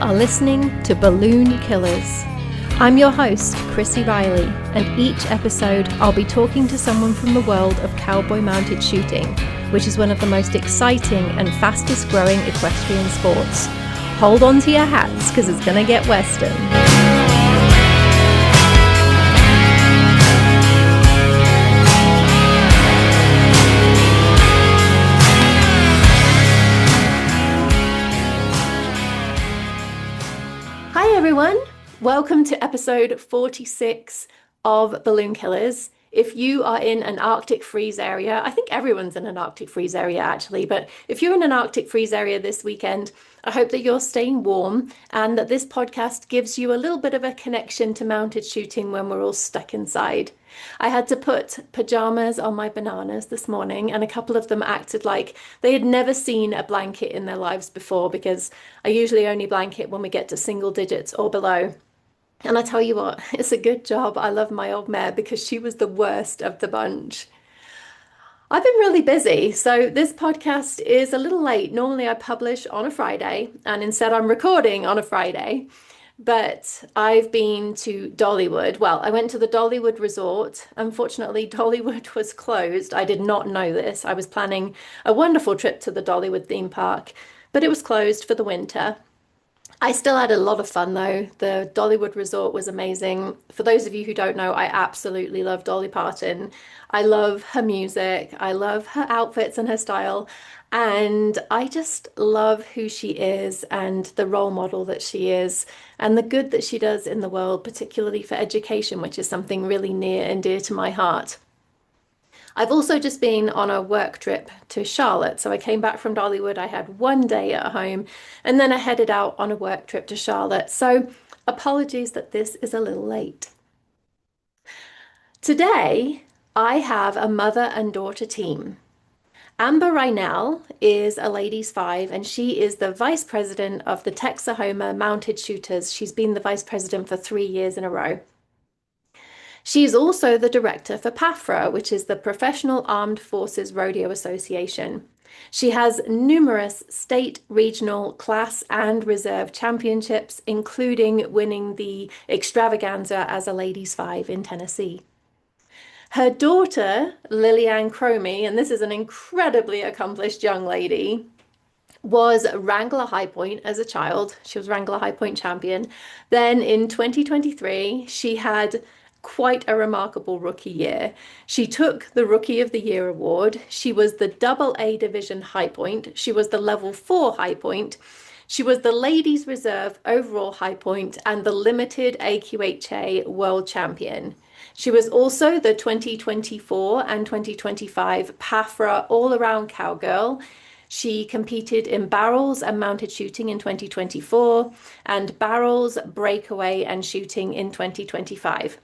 are listening to Balloon Killers. I'm your host, Chrissy Riley, and each episode I'll be talking to someone from the world of cowboy mounted shooting, which is one of the most exciting and fastest growing equestrian sports. Hold on to your hats because it's going to get western. Hi everyone, welcome to episode 46 of Balloon Killers. If you are in an Arctic freeze area, I think everyone's in an Arctic freeze area actually, but if you're in an Arctic freeze area this weekend, I hope that you're staying warm and that this podcast gives you a little bit of a connection to mounted shooting when we're all stuck inside. I had to put pajamas on my bananas this morning, and a couple of them acted like they had never seen a blanket in their lives before, because I usually only blanket when we get to single digits or below. And I tell you what, it's a good job I love my old mare, because she was the worst of the bunch. I've been really busy, so this podcast is a little late. Normally I publish on a Friday, and instead I'm recording on a Friday. But I've been to Dollywood. Well, I went to the Dollywood resort. Unfortunately, Dollywood was closed. I did not know this. I was planning a wonderful trip to the Dollywood theme park, but it was closed for the winter. I still had a lot of fun though. The Dollywood resort was amazing. For those of you who don't know, I absolutely love Dolly Parton. I love her music. I love her outfits and her style. And I just love who she is and the role model that she is and the good that she does in the world, particularly for education, which is something really near and dear to my heart. I've also just been on a work trip to Charlotte. So I came back from Dollywood. I had one day at home and then I headed out on a work trip to Charlotte. So apologies that this is a little late. Today, I have a mother and daughter team. Amber Rinell is a ladies 5 and she is the vice president of the Texahoma Mounted Shooters. She's been the vice president for 3 years in a row. She is also the director for PAFRA, which is the Professional Armed Forces Rodeo Association. She has numerous state, regional, class and reserve championships, including winning the extravaganza as a ladies 5 in Tennessee. Her daughter, LillyAnn Chromey, and this is an incredibly accomplished young lady, was Wrangler High Point as a child. She was Wrangler High Point champion. Then in 2023, she had quite a remarkable rookie year. She took the Rookie of the Year award. She was the AA Division High Point. She was the Level 4 High Point. She was the Ladies Reserve Overall High Point and the Limited AQHA World Champion. She was also the 2024 and 2025 PAFRA All-Around Cowgirl. She competed in barrels and mounted shooting in 2024 and barrels, breakaway and shooting in 2025.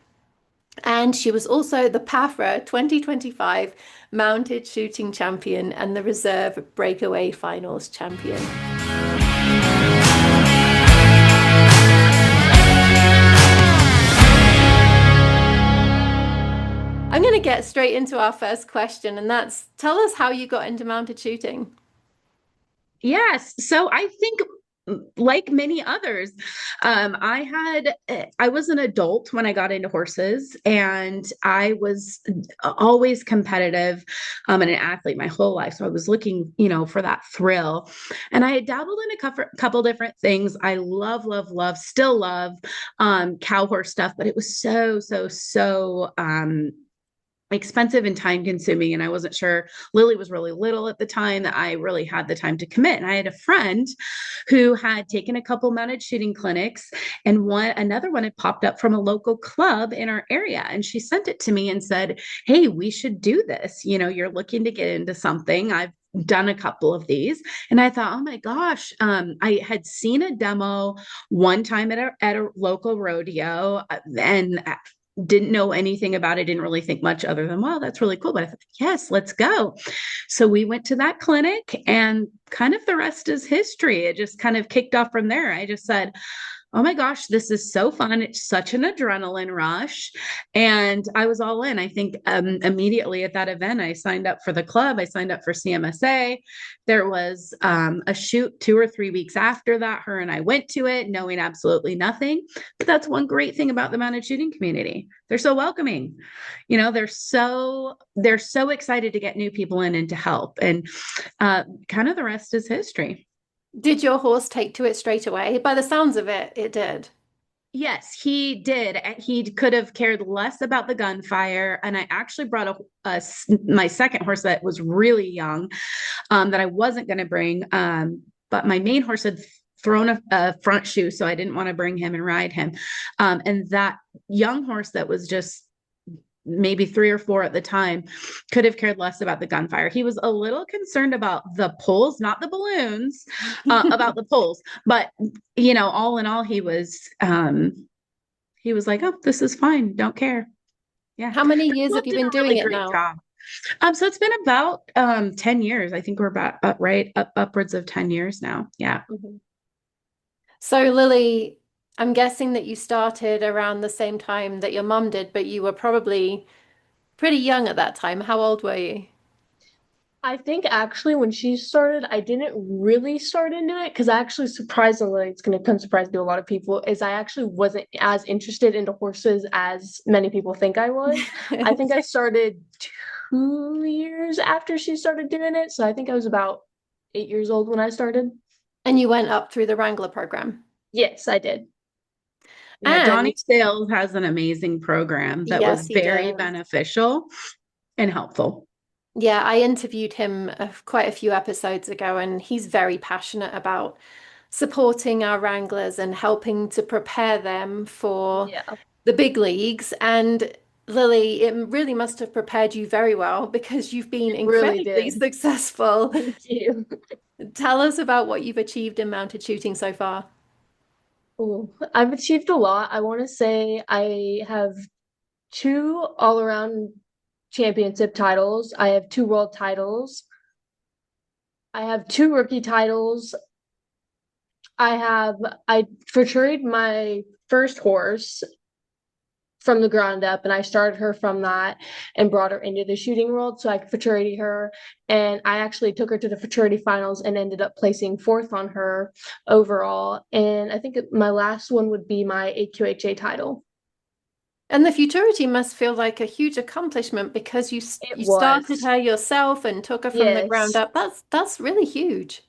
And she was also the PAFRA 2025 Mounted Shooting Champion and the Reserve Breakaway Finals Champion. I'm going to get straight into our first question, and that's, tell us how you got into mounted shooting. Yes. So I think, like many others, I was an adult when I got into horses, and I was always competitive and an athlete my whole life. So I was looking, for that thrill, and I had dabbled in a couple different things. I still love cow horse stuff, but it was so expensive and time consuming. And I wasn't sure. Lily was really little at the time that I really had the time to commit. And I had a friend who had taken a couple mounted shooting clinics, and another one had popped up from a local club in our area. And she sent it to me and said, "Hey, we should do this. You're looking to get into something. I've done a couple of these." And I thought, oh my gosh, I had seen a demo one time at a local rodeo, and didn't know anything about it, didn't really think much other than, wow, that's really cool. But I thought, yes, let's go. So we went to that clinic, and kind of the rest is history. It just kind of kicked off from there. I just said, oh my gosh, this is so fun. It's such an adrenaline rush. And I was all in. I think immediately at that event, I signed up for the club, I signed up for CMSA. There was a shoot 2 or 3 weeks after that. Her and I went to it, knowing absolutely nothing. But that's one great thing about the mounted shooting community. They're so welcoming. They're so excited to get new people in and to help. And kind of the rest is history. Did your horse take to it straight away? By the sounds of it, it did. Yes, he did. He could have cared less about the gunfire. And I actually brought my second horse that was really young, that I wasn't going to bring. But my main horse had thrown a front shoe, so I didn't want to bring him and ride him. And that young horse that was just maybe 3 or 4 at the time could have cared less about the gunfire. He was a little concerned about the poles, not the balloons, about the poles. But all in all, he was like, oh, this is fine, don't care. Yeah. How many years have Club you did been a doing really it great now? job. So it's been about 10 years. I think we're about upwards of 10 years now. Yeah. Mhm. So, Lily, I'm guessing that you started around the same time that your mum did, but you were probably pretty young at that time. How old were you? I think actually when she started, I didn't really start into it because I actually surprisingly, it's going to come surprise to a lot of people, is I actually wasn't as interested into horses as many people think I was. I think I started 2 years after she started doing it. So I think I was about 8 years old when I started. And you went up through the Wrangler program. Yes, I did. Yeah. And Donnie Sales has an amazing program that was yes, he very does. beneficial and helpful. Yeah, I interviewed him quite a few episodes ago, and he's very passionate about supporting our Wranglers and helping to prepare them for Yeah, the big leagues. And Lily, it really must have prepared you very well because you've been really incredibly did. successful. Thank you. Tell us about what you've achieved in mounted shooting so far. Ooh, I've achieved a lot. I want to say I have two all-around championship titles. I have two world titles. I have two rookie titles. I portrayed my first horse from the ground up, and I started her from that and brought her into the shooting world. So I portrayed her, and I actually took her to the fraternity finals and ended up placing fourth on her overall. And I think my last one would be my AQHA title. And the futurity must feel like a huge accomplishment because It you started was. her yourself and took her from the ground Yes. up. That's really huge.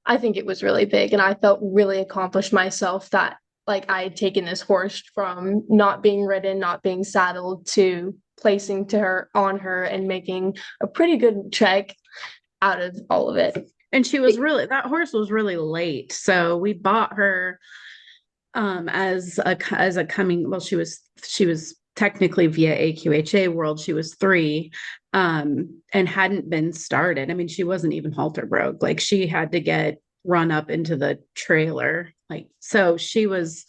I think it was really big, and I felt really accomplished myself that like I had taken this horse from not being ridden, not being saddled to placing to her on her and making a pretty good check out of all of it. And that horse was really late. So we bought her as a coming, well, she was technically via AQHA World. She was 3, and hadn't been started. I mean, she wasn't even halter broke. Like she had to get run up into the trailer. Like, so she was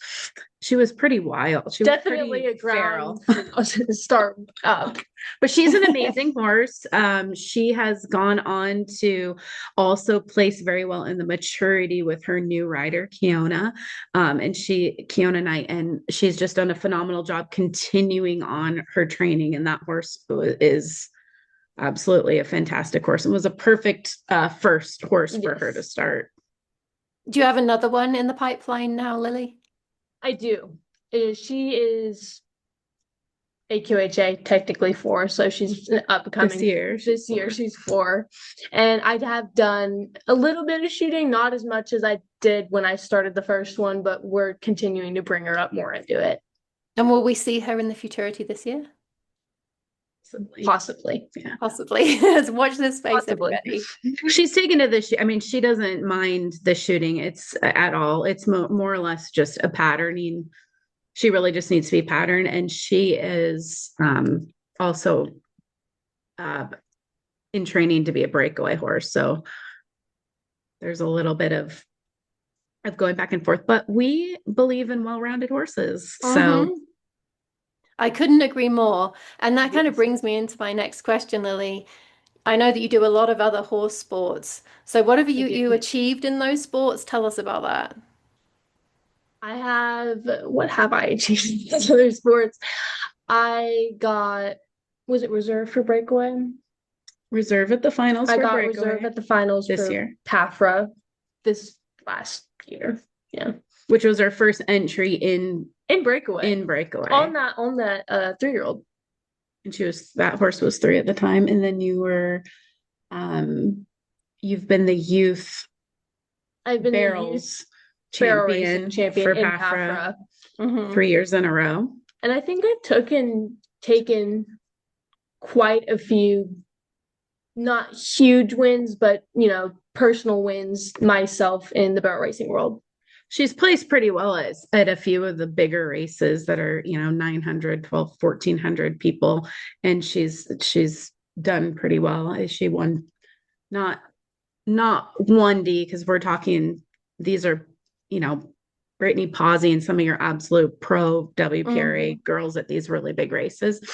pretty wild. She was Definitely pretty a feral. ground start up. But she's an amazing horse. She has gone on to also place very well in the maturity with her new rider, Kiona. Kiona Knight, and she's just done a phenomenal job continuing on her training. And that horse is absolutely a fantastic horse and was a perfect first horse for her to Yes, start. Do you have another one in the pipeline now, Lily? I do. She is AQHA technically 4, so she's This upcoming year. this year. She's 4, and I have done a little bit of shooting, not as much as I did when I started the first one, but we're continuing to bring her up more into it, And will we see her in the futurity this year? possibly. Yeah. Possibly. Let's watch this space, Possibly. everybody. She's taken to I mean, she doesn't mind the shooting. It's at all. It's more or less just a patterning. She really just needs to be patterned. And she is also uh, in training to be a breakaway horse. So there's a little bit of going back and forth, but we believe in well-rounded horses. So Mhm. I couldn't agree more. And that kind of yes. brings me into my next question, Lily. I know that you do a lot of other horse sports. So what have I you do. achieved in those sports? Tell us about that. what have I achieved in other sports? I got, was it reserve for breakaway? Reserve at the finals I for got breakaway reserve at the finals this for year, PAFRA this last year. Yeah. which was our first entry In breakaway. in breakaway. On that 3-year-old. And that horse was 3 at the time. And then you've been the youth I've been the youth barrels barrel racing champion champion for in PAFRA PAFRA. 3 years in a row. And I think I've taken quite a few, not huge wins, but personal wins myself in the barrel racing world. She's placed pretty well at a few of the bigger races that are, 900, 12, 1,400 people. And she's done pretty well. She won not 1D, because we're talking, these are, Brittany Pawsey and some of your absolute pro WPRA girls at these really big races.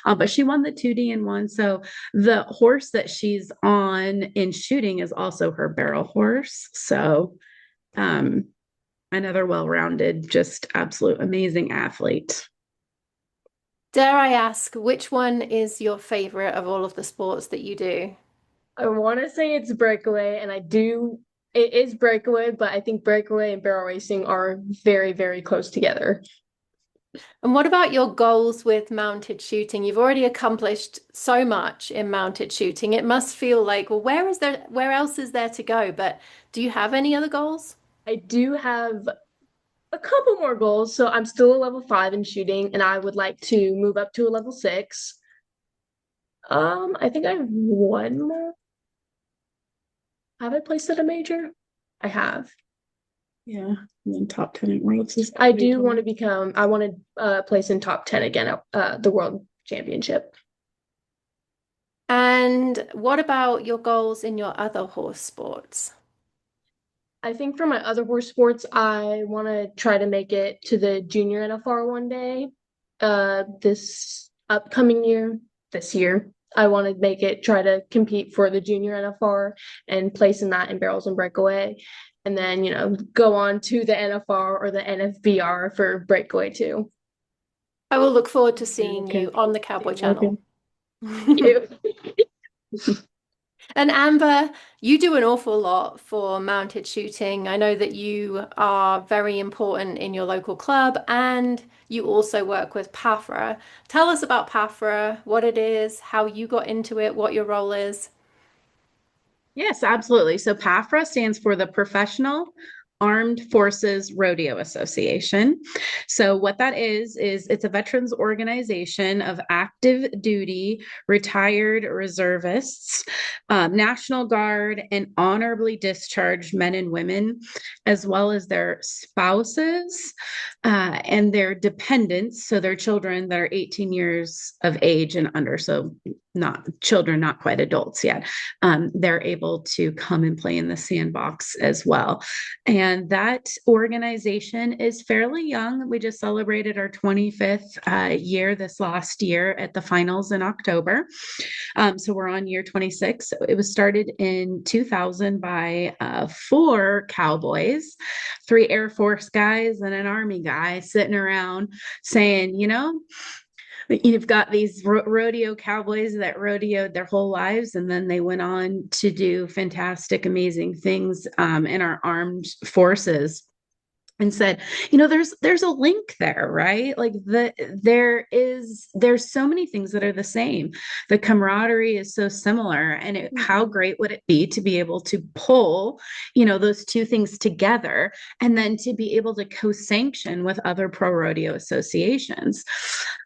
But she won the 2D and one. So the horse that she's on in shooting is also her barrel horse. So, another well-rounded, just absolute amazing athlete. Dare I ask, which one is your favorite of all of the sports that you do? I want to say it's breakaway, and it is breakaway, but I think breakaway and barrel racing are very, very close together. And what about your goals with mounted shooting? You've already accomplished so much in mounted shooting. It must feel like, well, where else is there to go? But do you have any other goals? I do have a couple more goals. So I'm still a level 5 in shooting, and I would like to move up to a level 6. I think I have one more. Have I placed at a major? I have. Yeah, and then top 10 at Worlds. I do want to I want to place in top 10 again at the World Championship. And what about your goals in your other horse sports? I think for my other horse sports, I want to try to make it to the junior NFR one day. This year, I want to try to compete for the junior NFR and place in that in barrels and breakaway. And then, go on to the NFR or the NFBR for breakaway too. I will look forward to seeing you on the Cowboy Channel. Thank you. And Amber, you do an awful lot for mounted shooting. I know that you are very important in your local club, and you also work with PAFRA. Tell us about PAFRA, what it is, how you got into it, what your role is. Yes, absolutely. So PAFRA stands for the Professional Armed Forces Rodeo Association. So what that is it's a veterans organization of active duty, retired reservists, National Guard, and honorably discharged men and women, as well as their spouses and their dependents, so their children that are 18 years of age and under. So not children, not quite adults yet. They're able to come and play in the sandbox as well. And that organization is fairly young. We just celebrated our 25th year this last year at the finals in October. So we're on year 26. It was started in 2000 by 4 cowboys, 3 Air Force guys, and an Army guy sitting around saying, you've got these rodeo cowboys that rodeoed their whole lives, and then they went on to do fantastic, amazing things in our armed forces. And said, there's a link there, right? Like there's so many things that are the same. The camaraderie is so similar, and how great would it be to be able to pull, those two things together, and then to be able to co-sanction with other pro rodeo associations.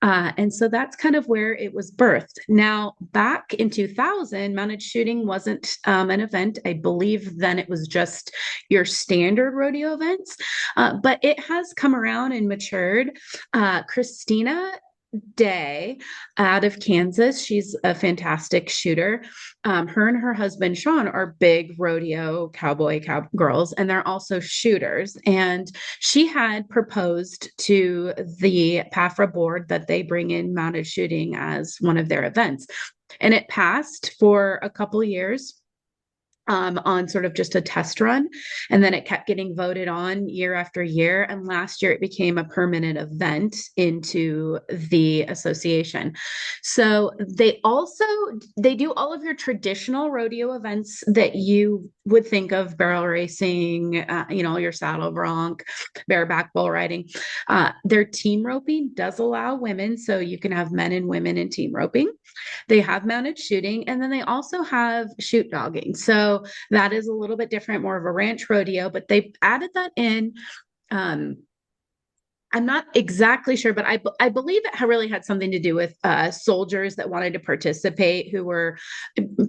And so that's kind of where it was birthed. Now, back in 2000, mounted shooting wasn't an event. I believe then it was just your standard rodeo events. But it has come around and matured. Christina Day out of Kansas, she's a fantastic shooter. Her and her husband, Sean, are big rodeo cowboy girls, and they're also shooters. And she had proposed to the PAFRA board that they bring in mounted shooting as one of their events. And it passed for a couple of years. on sort of just a test run. And then it kept getting voted on year after year. And last year it became a permanent event into the association. So they do all of your traditional rodeo events that you would think of: barrel racing, your saddle bronc, bareback bull riding. Their team roping does allow women, so you can have men and women in team roping. They have mounted shooting, and then they also have shoot dogging. So that is a little bit different, more of a ranch rodeo, but they added that in. I'm not exactly sure, but I believe it really had something to do with soldiers that wanted to participate who were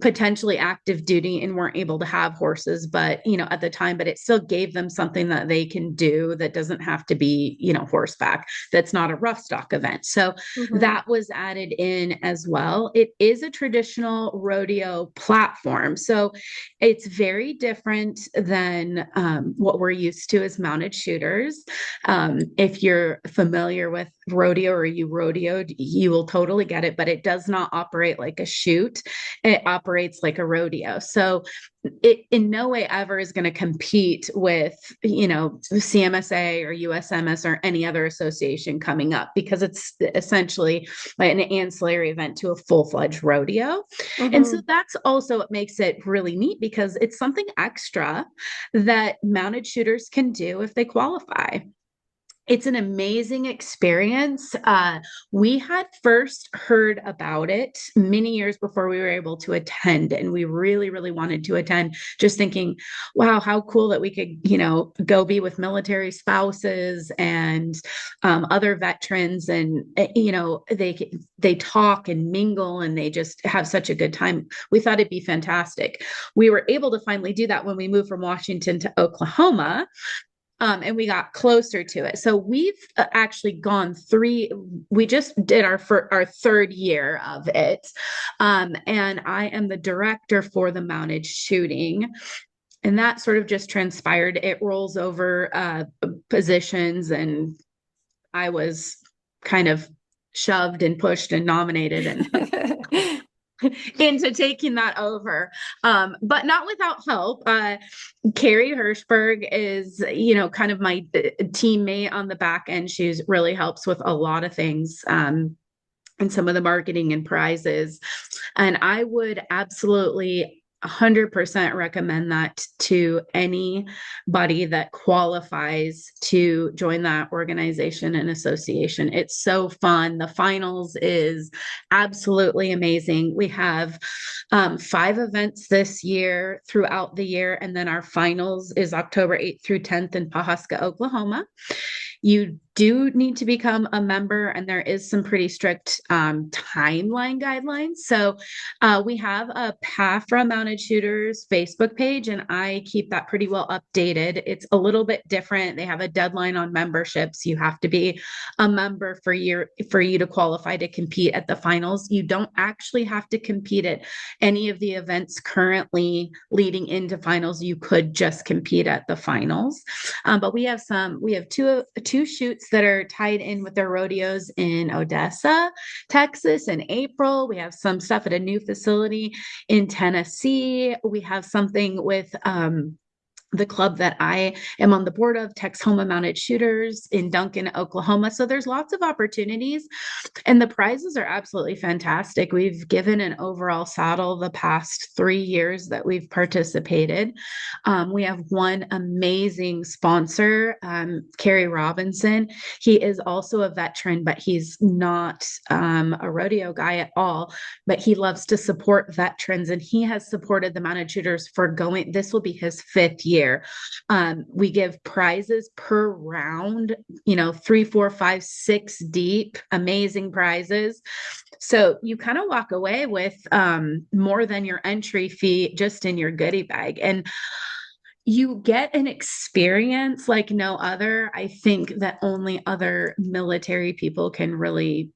potentially active duty and weren't able to have horses, but at the time, but it still gave them something that they can do that doesn't have to be horseback. That's not a rough stock event. So that was added in as well. It is a traditional rodeo platform, so it's very different than what we're used to as mounted shooters. If you're familiar with rodeo or you rodeoed, you will totally get it, but it does not operate like a shoot. It operates like a rodeo. So it in no way ever is going to compete with, CMSA or USMS or any other association coming up, because it's essentially like an ancillary event to a full-fledged rodeo. And so that's also what makes it really neat, because it's something extra that mounted shooters can do if they qualify. It's an amazing experience. We had first heard about it many years before we were able to attend, and we really, really wanted to attend, just thinking, wow, how cool that we could, go be with military spouses and other veterans, and they talk and mingle, and they just have such a good time. We thought it'd be fantastic. We were able to finally do that when we moved from Washington to Oklahoma. And we got closer to it. So we've actually we just did our third year of it. And I am the director for the mounted shooting. And that sort of just transpired. It rolls over positions, and I was kind of shoved and pushed and nominated and into taking that over, but not without help. Carrie Hirschberg is, kind of my teammate on the back end. She's really helps with a lot of things, and some of the marketing and prizes. And I would absolutely 100% recommend that to anybody that qualifies to join that organization and association. It's so fun. The finals is absolutely amazing. We have 5 events this year throughout the year, and then our finals is October 8th through 10th in Pawhuska, Oklahoma. You do need to become a member, and there is some pretty strict timeline guidelines. So we have a PAFRA Mounted Shooters Facebook page, and I keep that pretty well updated. It's a little bit different. They have a deadline on memberships. You have to be a member for you to qualify to compete at the finals. You don't actually have to compete at any of the events currently leading into finals. You could just compete at the finals. But we have two shoots that are tied in with their rodeos in Odessa, Texas in April. We have some stuff at a new facility in Tennessee. We have something with the club that I am on the board of, Texhoma Mounted Shooters in Duncan, Oklahoma. So there's lots of opportunities, and the prizes are absolutely fantastic. We've given an overall saddle the past 3 years that we've participated. We have one amazing sponsor, Kerry Robinson. He is also a veteran, but he's not a rodeo guy at all, but he loves to support veterans, and he has supported the Mounted Shooters this will be his 5th year. We give prizes per round, 3, 4, 5, 6 deep, amazing prizes. So you kind of walk away with more than your entry fee just in your goodie bag. And you get an experience like no other. I think that only other military people can really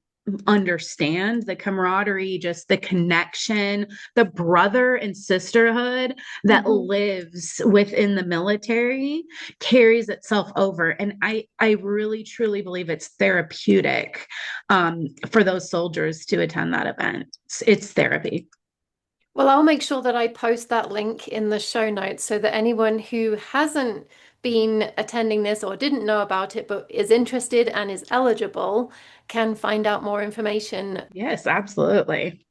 understand the camaraderie, just the connection, the brother and sisterhood that lives within the military carries itself over. And I really, truly believe it's therapeutic for those soldiers to attend that event. It's therapy. Well, I'll make sure that I post that link in the show notes so that anyone who hasn't been attending this or didn't know about it but is interested and is eligible can find out more information. Yes, absolutely.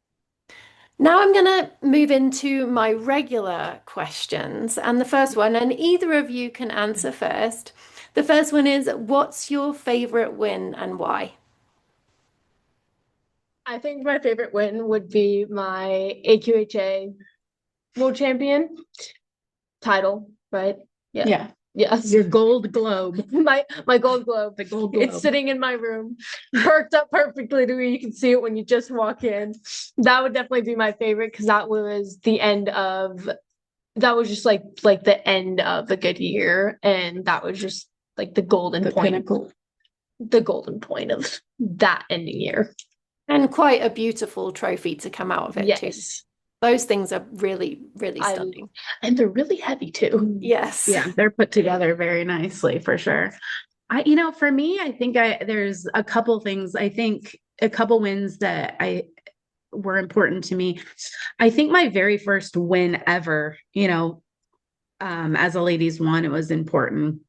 Now I'm going to move into my regular questions. And the first one, and either of you can answer first. The first one is, what's your favorite win and why? I think my favorite win would be my AQHA World Champion title, right? Yeah. Yeah. Yes. Your gold globe. My gold globe. The gold globe. It's sitting in my room, perked up perfectly to where you can see it when you just walk in. That would definitely be my favorite because that was just like the end of a good year. And that was just like the golden point. Pinnacle. The golden point of that ending year. And quite a beautiful trophy to come out of it too. Yes. Those things are really, really stunning. And they're really heavy too. Yes. Yeah, they're put together very nicely for sure. For me, I think there's a couple things. I think a couple wins that were important to me. I think my very first win ever, as a ladies one, it was important.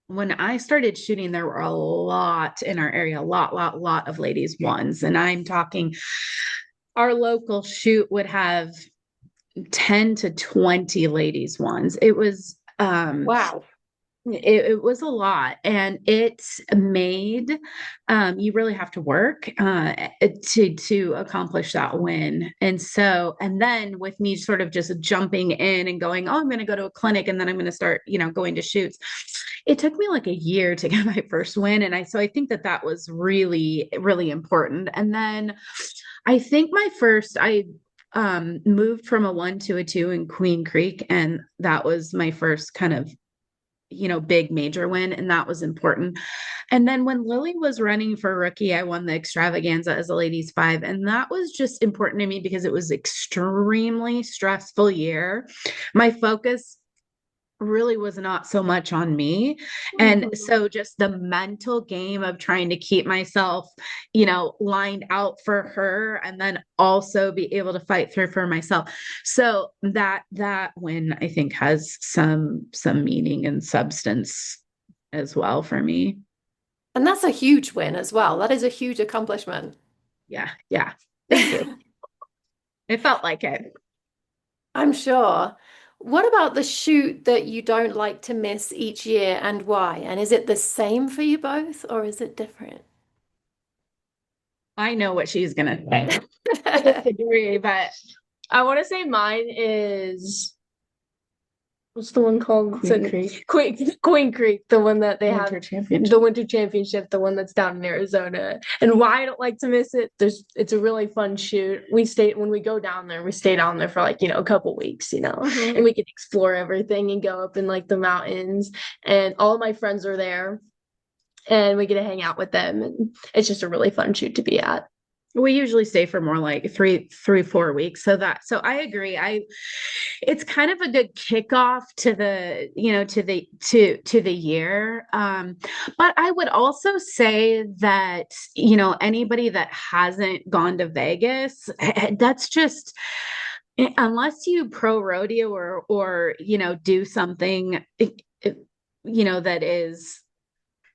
When I started shooting, there were a lot in our area, a lot of ladies ones. And I'm talking our local shoot would have 10 to 20 ladies ones. It was Wow. It was a lot, and it made you really have to work to accomplish that win. And then with me sort of just jumping in and going, oh, I'm going to go to a clinic and then I'm going to start, going to shoots. It took me like a year to get my first win. And so I think that was really, really important. And then I think I moved from a 1 to a 2 in Queen Creek. And that was my first kind of, big major win. And that was important. And then when Lily was running for rookie, I won the extravaganza as a ladies 5. And that was just important to me because it was extremely stressful year. My focus really was not so much on me. And so just the mental game of trying to keep myself, lined out for her and then also be able to fight through for myself. So that win, I think, has some meaning and substance as well for me. And that's a huge win as well. That is a huge accomplishment. Yeah. Thank you. It felt like it. I'm sure. What about the shoot that you don't like to miss each year and why? And is it the same for you both or is it different? I know what she's going to say. I disagree, but I want to say mine is what's the one called? Queen Creek. Queen Creek, the one that they have the Winter Championship, the one that's down in Arizona. And why I don't like to miss it, it's a really fun shoot. When we go down there, we stay down there for like, a couple weeks, and we can explore everything and go up in like the mountains. And all my friends are there and we get to hang out with them. And it's just a really fun shoot to be at. We usually stay for more like 4 weeks. So I agree. It's kind of a good kickoff to the, to the year. But I would also say that, anybody that hasn't gone to Vegas, that's just, unless you pro rodeo or, do something, that is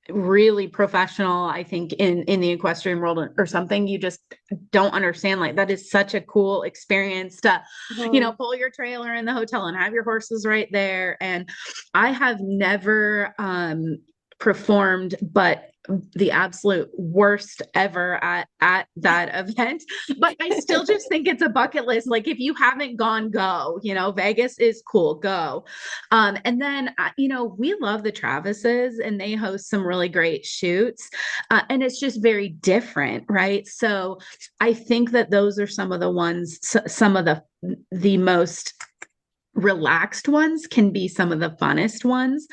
really professional, I think in the equestrian world or something, you just don't understand. Like that is such a cool experience to, pull your trailer in the hotel and have your horses right there. And I have never performed, but the absolute worst ever at that event. But I still just think it's a bucket list. Like if you haven't gone, go, Vegas is cool, go. And then, we love the Travises and they host some really great shoots. And it's just very different, right? So I think that those are some of the ones, some of the most relaxed ones can be some of the funnest ones.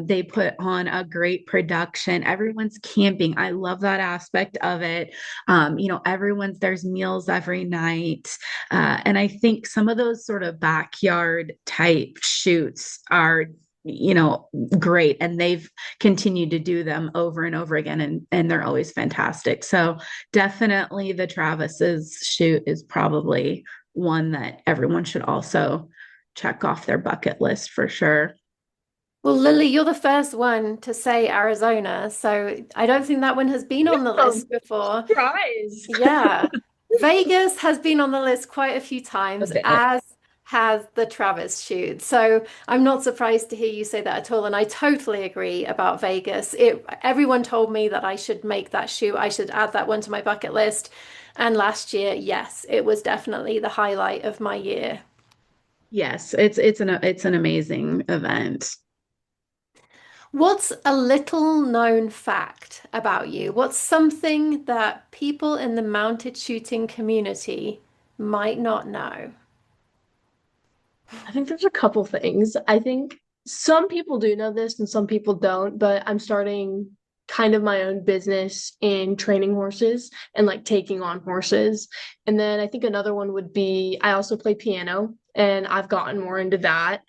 They put on a great production. Everyone's camping. I love that aspect of it. There's meals every night. And I think some of those sort of backyard type shoots are great. And they've continued to do them over and over again. And they're always fantastic. So definitely the Travis's shoot is probably one that everyone should also check off their bucket list for sure. Well, Lily, you're the first one to say Arizona, so I don't think that one has been on the Oh, list before. surprise. Yeah. Vegas has been on the list quite a few A times, bit. as has the Travis shoot. So I'm not surprised to hear you say that at all. And I totally agree about Vegas. Everyone told me that I should make that shoot. I should add that one to my bucket list. And last year, yes, it was definitely the highlight of my year. Yes, it's an amazing event. What's a little known fact about you? What's something that people in the mounted shooting community might not know? I think there's a couple things. I think some people do know this and some people don't, but I'm starting kind of my own business in training horses and like taking on horses. And then I think another one would be I also play piano and I've gotten more into that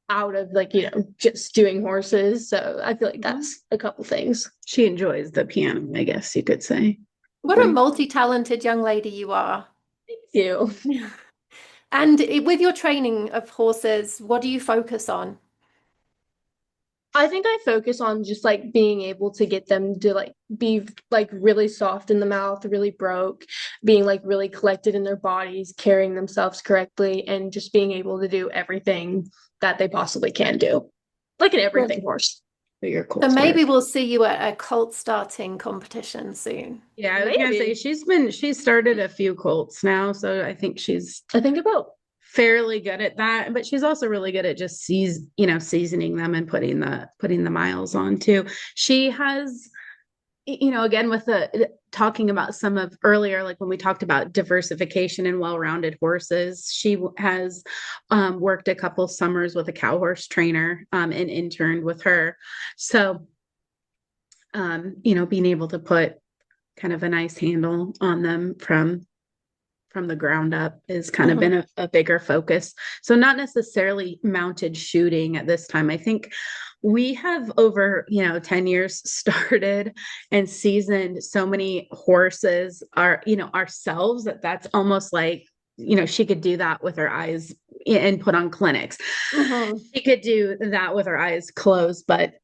out of like, just doing horses. So I feel like that's a couple things. She enjoys the piano, I guess you could say. What a multi-talented young lady you are. Thank you. And with your training of horses, what do you focus on? I think I focus on just like being able to get them to like be like really soft in the mouth, really broke, being like really collected in their bodies, carrying themselves correctly, and just being able to do everything that they possibly can do, like an everything horse. So you're cool So start. maybe we'll see you at a colt starting competition soon. Yeah, I was gonna say she's started a few colts now, so I think she's I think about fairly good at that, but she's also really good at just seasoning them and putting the miles on too. She has, again with the talking about some of earlier, like when we talked about diversification and well-rounded horses, she has worked a couple summers with a cow horse trainer and interned with her. So being able to put kind of a nice handle on them from the ground up is kind of been a bigger focus. So not necessarily mounted shooting at this time. I think we have over 10 years started and seasoned so many horses ourselves that's almost like she could do that with her eyes and put on clinics. She could do that with her eyes closed, but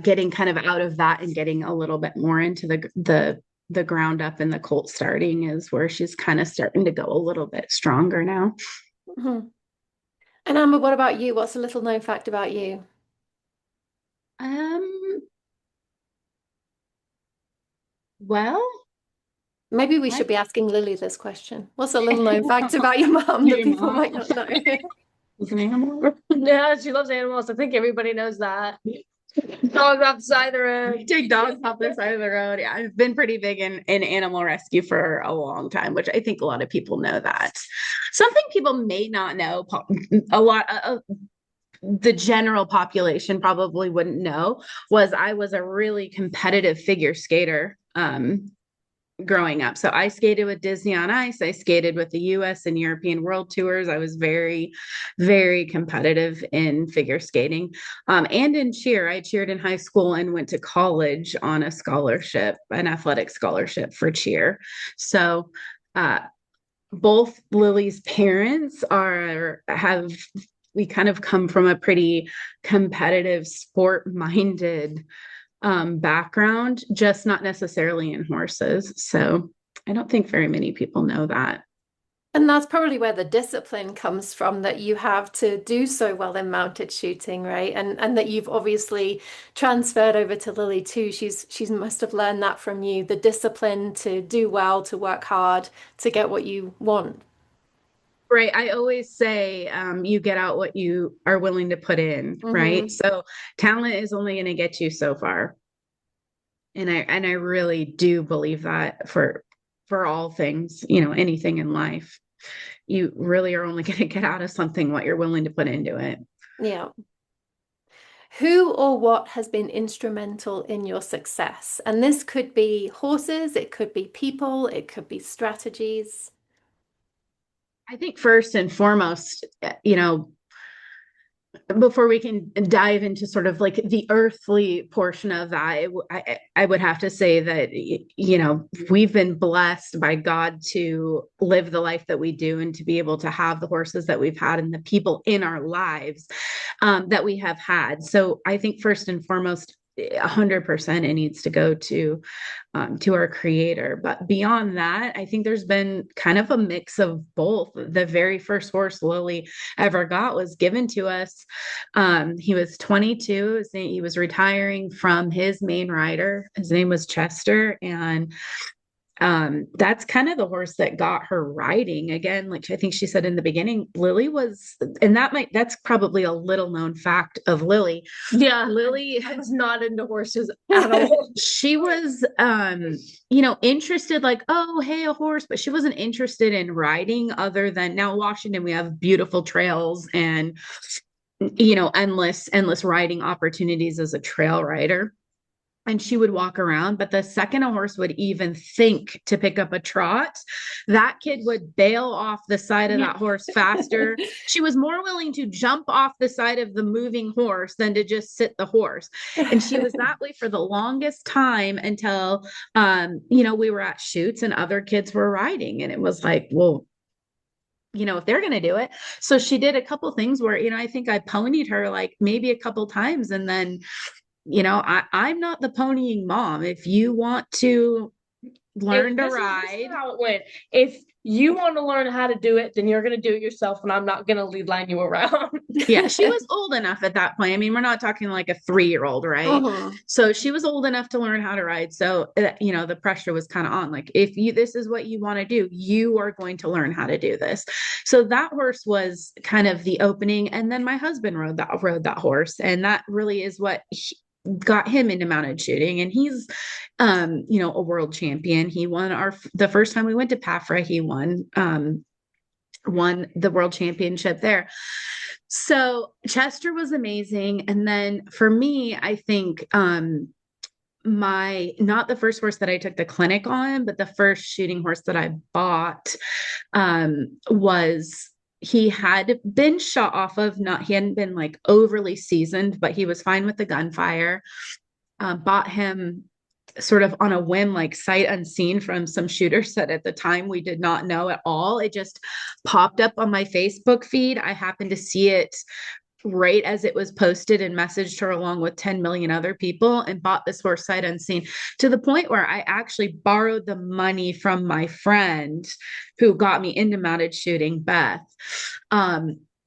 getting kind of out of that and getting a little bit more into the ground up and the colt starting is where she's kind of starting to go a little bit stronger now. Mhm. And Amber, what about you? What's a little known fact about you? Um, well, Maybe we I should be asking Lily this question. What's a little known fact about your mom that Your people mom might not know? is an animal. yeah, she loves animals. I think everybody knows that. Dogs off the side of the road. Take dogs off the side of the road. Yeah, I've been pretty big in animal rescue for a long time, which I think a lot of people know that. Something people may not know, a lot of the general population probably wouldn't know, was I was a really competitive figure skater growing up. So I skated with Disney on Ice. I skated with the US and European World Tours. I was very, very competitive in figure skating and in cheer. I cheered in high school and went to college on a scholarship, an athletic scholarship for cheer. So both Lily's parents we kind of come from a pretty competitive sport minded background, just not necessarily in horses. So I don't think very many people know that. And that's probably where the discipline comes from that you have to do so well in mounted shooting, right? And that you've obviously transferred over to Lily too. She's must have learned that from you, the discipline to do well, to work hard, to get what you want. Right. I always say you get out what you are willing to put in, right? Hmm. So talent is only going to get you so far. And I really do believe that for all things, anything in life. You really are only going to get out of something what you're willing to put into it. Yeah. Who or what has been instrumental in your success? And this could be horses, it could be people, it could be strategies. I think first and foremost, before we can dive into sort of like the earthly portion of that, I would have to say that, you know, we've been blessed by God to live the life that we do and to be able to have the horses that we've had and the people in our lives that we have had. So I think first and foremost, 100% it needs to go to our creator. But beyond that, I think there's been kind of a mix of both. The very first horse Lily ever got was given to us. He was 22. He was retiring from his main rider. His name was Chester, and that's kind of the horse that got her riding again. Like I think she said in the beginning, Lily was, and that's probably a little known fact of Lily. Yeah, Lily I was not into horses at all. She was, you know, interested, like, oh, hey, a horse, but she wasn't interested in riding other than now Washington, we have beautiful trails and, you know, endless riding opportunities as a trail rider. And she would walk around. But the second a horse would even think to pick up a trot, that kid would bail off the side of that horse faster. She was more willing to jump off the side of the moving horse than to just sit the horse. And she was that way for the longest time until, you know, we were at shoots and other kids were riding. And it was like, well, you know, if they're going to do it. So she did a couple things where, you know, I think I ponied her like maybe a couple times, and then, you know, I'm not the ponying mom. If you want to learn to ride, this is how it went. If you want to learn how to do it, then you're going to do it yourself, and I'm not going to lead line you around. Yeah, she was old enough at that point. I mean, we're not talking like a 3-year-old, right? So she was old enough to learn how to ride. So, you know, the pressure was kind of on. Like, if this is what you want to do, you are going to learn how to do this. So that horse was kind of the opening. And then my husband rode that horse. And that really is what got him into mounted shooting. And he's, you know, a world champion. He won the first time we went to PAFRA, he won the world championship there. So Chester was amazing. And then for me, I think, not the first horse that I took the clinic on, but the first shooting horse that I bought, was, he had been shot off of, he hadn't been like overly seasoned, but he was fine with the gunfire. Bought him sort of on a whim, like sight unseen from some shooters that at the time we did not know at all. It just popped up on my Facebook feed. I happened to see it right as it was posted and messaged her along with 10 million other people, and bought this horse sight unseen, to the point where I actually borrowed the money from my friend who got me into mounted shooting, Beth,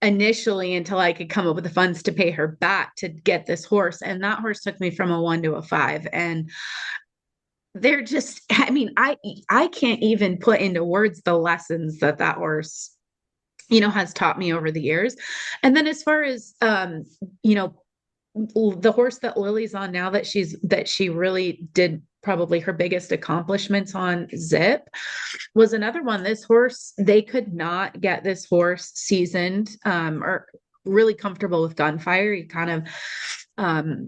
initially, until I could come up with the funds to pay her back to get this horse. And that horse took me from a 1 to a 5. And they're just, I mean, I can't even put into words the lessons that horse, you know, has taught me over the years. And then as far as, you know, the horse that Lily's on now, that she really did probably her biggest accomplishments on, Zip, was another one. This horse, they could not get this horse seasoned, or really comfortable with gunfire. He kind of,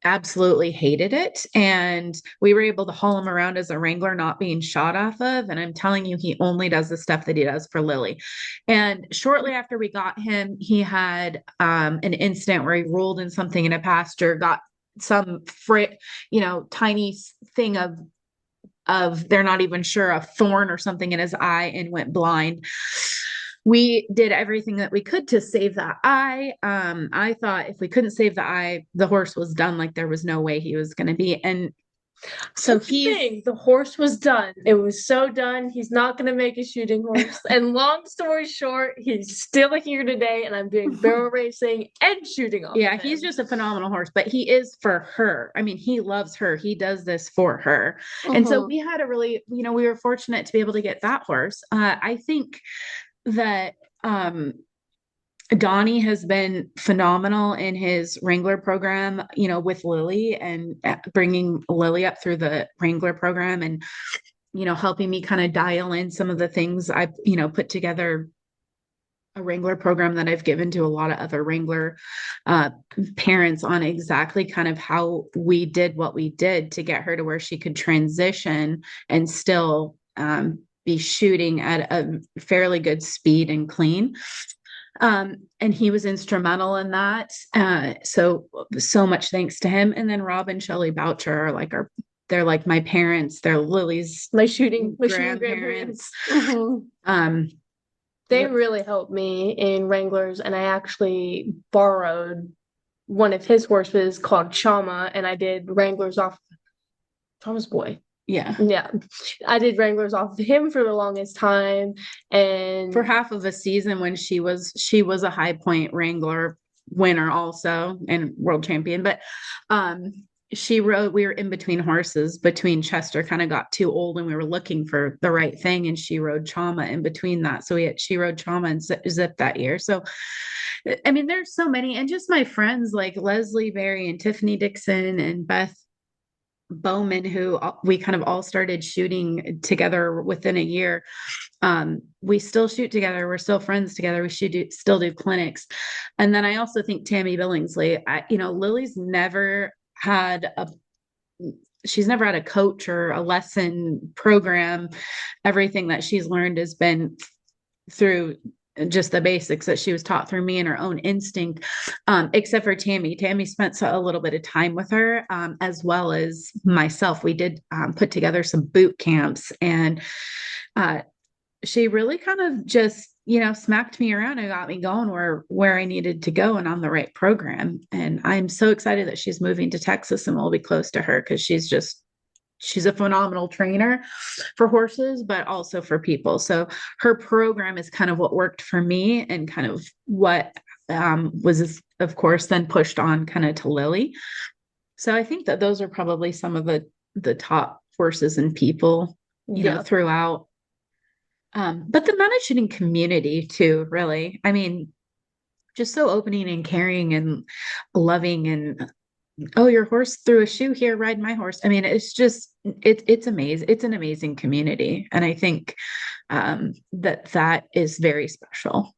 absolutely hated it. And we were able to haul him around as a wrangler, not being shot off of. And I'm telling you, he only does the stuff that he does for Lily. And shortly after we got him, he had an incident where he rolled in something in a pasture, got some you know, tiny thing of they're not even sure, a thorn or something in his eye, and went blind. We did everything that we could to save that eye. I thought if we couldn't save the eye, the horse was done. Like there was no way he was going to be. And so the horse was done. It was so done. He's not going to make a shooting horse. And long story short, he's still here today, and I'm doing barrel racing and shooting off. Yeah, he's just a phenomenal horse, but he is for her. I mean, he loves her. He does this for her. And so we had a really, you know, we were fortunate to be able to get that horse. I think that Donnie has been phenomenal in his Wrangler program, you know, with Lily, and bringing Lily up through the Wrangler program, and, you know, helping me kind of dial in some of the things I've, you know, put together a Wrangler program that I've given to a lot of other Wrangler parents on exactly kind of how we did what we did to get her to where she could transition and still be shooting at a fairly good speed and clean. And he was instrumental in that. So much thanks to him. And then Rob and Shelley Boucher are they're like my parents. They're Lily's My shooting grandparents. grandparents. They really helped me in Wranglers, and I actually borrowed one of his horses called Chama, and I did Wranglers off Chama's boy. Yeah. I did Wranglers off of him for the longest time, and for half of a season when she was a High Point Wrangler winner also and world champion. But we were in between horses, between Chester kind of got too old and we were looking for the right thing, and she rode Chama in between that. So she rode Chama and Zip that year. So I mean, there's so many, and just my friends like Leslie Berry and Tiffany Dixon and Beth Bowman, who we kind of all started shooting together within a year. We still shoot together. Never still friends together. We still do clinics. And then I also think Tammy Billingsley, Lily's she's never had a coach or a lesson program. Everything that she's learned has been through just the basics that she was taught through me and her own instinct, except for Tammy. Tammy spent a little bit of time with her, as well as myself. We did put together some boot camps, and she really kind of just, smacked me around and got me going where I needed to go and on the right program. And I'm so excited that she's moving to Texas and we'll be close to her, because she's a phenomenal trainer for horses, but also for people. So her program is kind of what worked for me and kind of what was, of course, then pushed on kind of to Lily. So I think that those are probably some of the top horses and people, throughout. But the managing community too, really. I mean, just so opening and caring and loving, and oh, your horse threw a shoe here, ride my horse. I mean, it's just, it's amazing. It's an amazing community. And I think that is very special.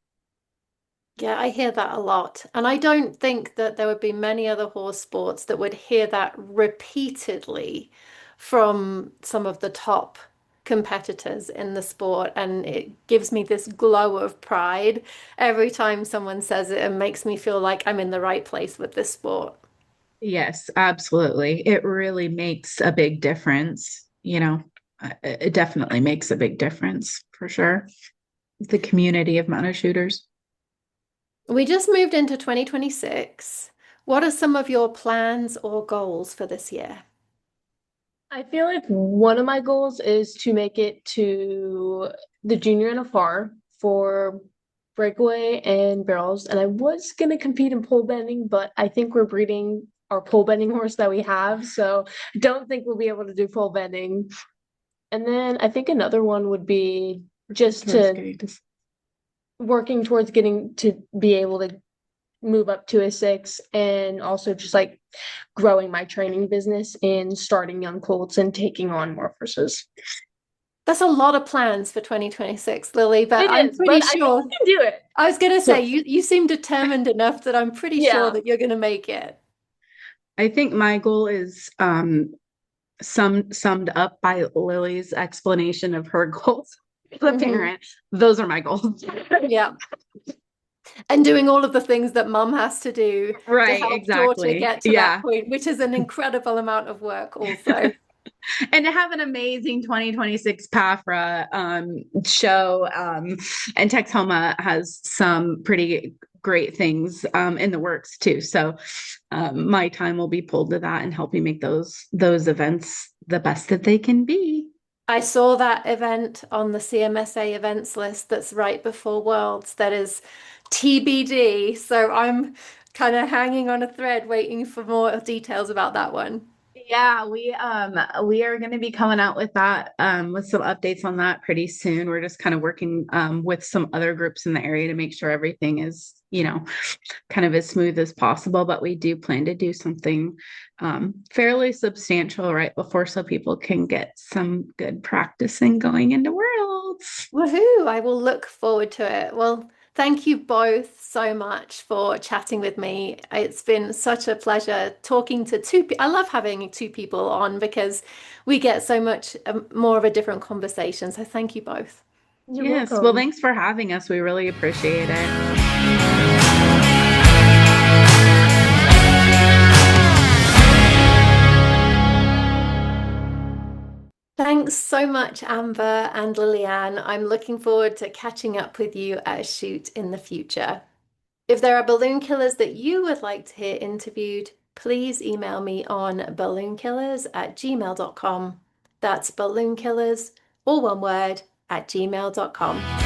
Yeah, I hear that a lot. And I don't think that there would be many other horse sports that would hear that repeatedly from some of the top competitors in the sport. And it gives me this glow of pride every time someone says it, and makes me feel like I'm in the right place with this sport. Yes, absolutely. It really makes a big difference. It definitely makes a big difference for sure. The community of mounted shooters. We just moved into 2026. What are some of your plans or goals for this year? I feel like one of my goals is to make it to the junior NFR for breakaway and barrels. And I was going to compete in pole bending, but I think we're breeding our pole bending horse that we have. So I don't think we'll be able to do pole bending. And then I think another one would be just working towards getting to be able to move up to a 6, and also just like growing my training business and starting young colts and taking on more horses. That's a lot of plans for 2026, Lily, but I'm pretty sure I think you can do it. I was going to say, you seem determined enough that I'm pretty sure that you're going to make it. I think my goal is summed up by Lily's explanation of her goals. The parent, those are my goals. Yeah. And doing all of the things that mom has to do to help daughter get to that point, which is an incredible amount of work also. And to have an amazing 2026 PAFRA show. And Texhoma has some pretty great things in the works too. So my time will be pulled to that and helping make those events the best that they can be. I saw that event on the CMSA events list that's right before Worlds. That is TBD. So I'm kind of hanging on a thread waiting for more details about that one. Yeah, we are going to be coming out with that, with some updates on that pretty soon. We're just kind of working with some other groups in the area to make sure everything is, kind of as smooth as possible. But we do plan to do something fairly substantial right before, so people can get some good practicing going into Worlds. Woohoo! I will look forward to it. Well, thank you both so much for chatting with me. It's been such a pleasure talking to two people. I love having two people on because we get so much more of a different conversation. So thank you both. Yes. Well, thanks for having us. We really appreciate it. Thanks so much, Amber and LillyAnn. I'm looking forward to catching up with you at a shoot in the future. If there are balloon killers that you would like to hear interviewed, please email me on balloonkillers@gmail.com. That's balloonkillers, all one word, @gmail.com.